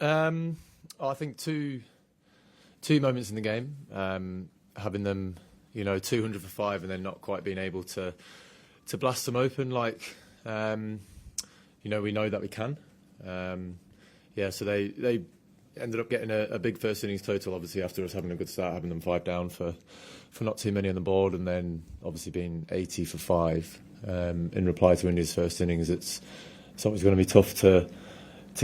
I think two moments in the game, having them, 200 for 5 and then not quite being able to blast them open like, we know that we can. So they ended up getting a big first innings total, obviously, after us having a good start, having them 5 down for not too many on the board, and then obviously being 80 for 5 in reply to India's first innings. It's always going to be tough to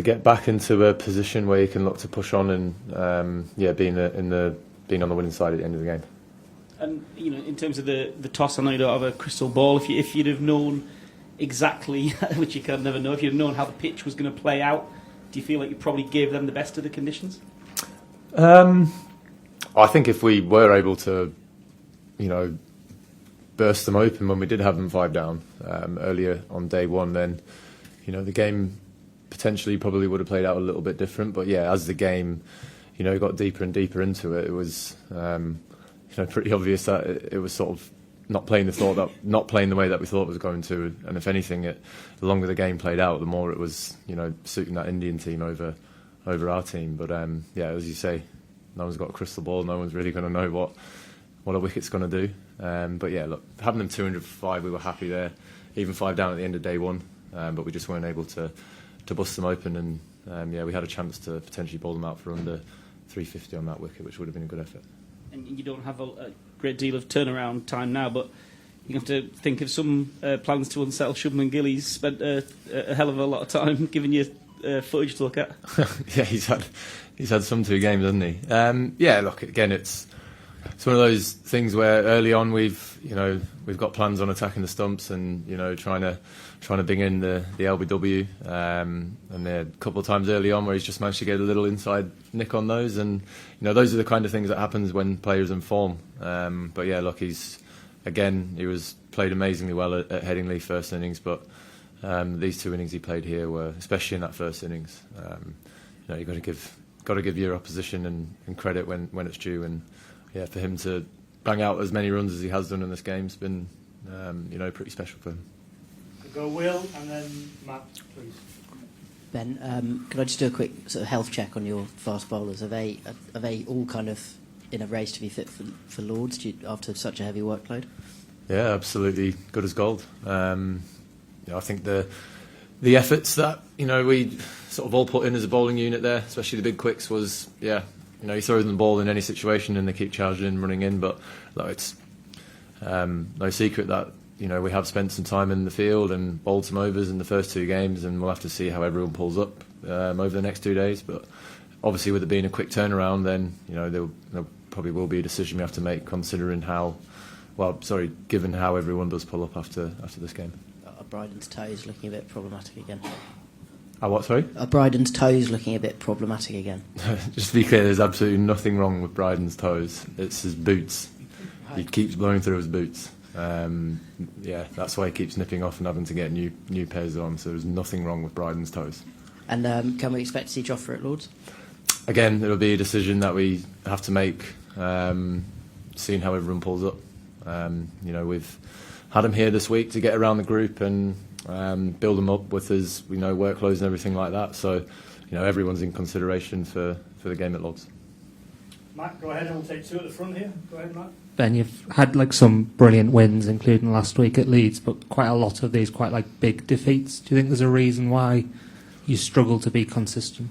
get back into a position where you can look to push on and being on the winning side at the end of the game. And in terms of the toss, I know you don't have a crystal ball. If you'd have known exactly, which you can never know, if you'd have known how the pitch was going to play out, do you feel like you probably gave them the best of the conditions? I think if we were able to, burst them open when we did have them 5 down earlier on day one, then the game potentially probably would have played out a little bit different. But yeah, as the game got deeper and deeper into it, it was pretty obvious that it was sort of not playing the way that we thought it was going to. And if anything, the longer the game played out, the more it was suiting that Indian team over our team. But as you say, no one's got a crystal ball. No one's really going to know what a wicket's going to do. But yeah, look, having them 200 for 5, we were happy there. Even 5 down at the end of day one, but we just weren't able to bust them open. And we had a chance to potentially bowl them out for under 350 on that wicket, which would have been a good effort. And you don't have a great deal of turnaround time now, but you have to think of some plans to unsettle Shubman. Gill, he's spent a hell of a lot of time giving you footage to look at. Yeah, he's had some 2 games, hasn't he? Look, again, it's one of those things where early on we've got plans on attacking the stumps and trying to bring in the LBW, and there a couple of times early on where he's just managed to get a little inside nick on those, and those are the kind of things that happens when players in form. But yeah, look, he was played amazingly well at Headingley first innings, but these 2 innings he played here were, especially in that first innings, you've got to give your opposition and credit when it's due. And yeah, for him to bang out as many runs as he has done in this game has been pretty special for him. Go Will and then Matt, please. Ben, could I just do a quick sort of health check on your fast bowlers? Are they all kind of in a race to be fit for Lords after such a heavy workload? Yeah, absolutely good as gold. I think the efforts that we sort of all put in as a bowling unit there, especially the big quicks, was he throws them the ball in any situation and they keep charging in, running in. But it's no secret that we have spent some time in the field and bowled some overs in the first 2 games, and we'll have to see how everyone pulls up over the next 2 days. But obviously, with it being a quick turnaround, then there probably will be a decision we have to make, considering given how everyone does pull up after this game. Are Bryden's toes looking a bit problematic again? What, sorry? Are Bryden's toes looking a bit problematic again? Just to be clear, there's absolutely nothing wrong with Bryden's toes. It's his boots. Right. He keeps blowing through his boots. That's why he keeps nipping off and having to get new pairs on. So there's nothing wrong with Bryden's toes. And can we expect to see Jofra at Lords? Again, it'll be a decision that we have to make, seeing how everyone pulls up. We've had him here this week to get around the group and build them up with his workloads and everything like that. So everyone's in consideration for the game at Lords. Matt, go ahead, and we'll take 2 at the front here. Go ahead, Matt. Ben, you've had some brilliant wins, including last week at Leeds, but quite a lot of these quite big defeats. Do you think there's a reason why you struggle to be consistent?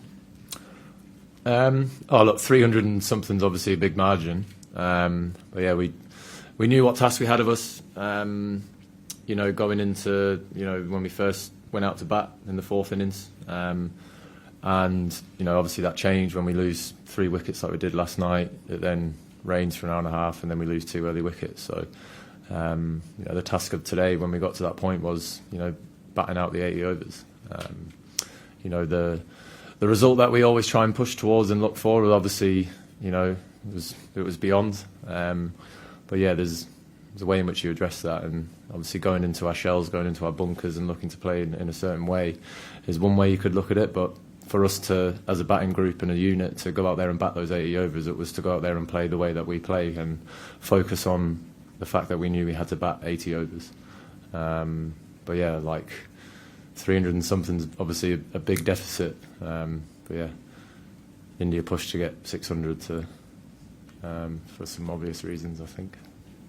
300 and something's obviously a big margin. But yeah, we knew what task we had of us. Going into when we first went out to bat in the 4th innings, and obviously that changed when we lose 3 wickets like we did last night. It then rains for an hour and a half, and then we lose 2 early wickets. So the task of today, when we got to that point, was batting out the 80 overs. The result that we always try and push towards and look for, obviously, it was beyond. But yeah, there's a way in which you address that, and obviously going into our shells, going into our bunkers and looking to play in a certain way is one way you could look at it. But for us to, as a batting group and a unit, to go out there and bat those 80 overs, it was to go out there and play the way that we play and focus on the fact that we knew we had to bat 80 overs. But yeah, 300 and something's obviously a big deficit. But yeah, India pushed to get 600 for some obvious reasons, I think.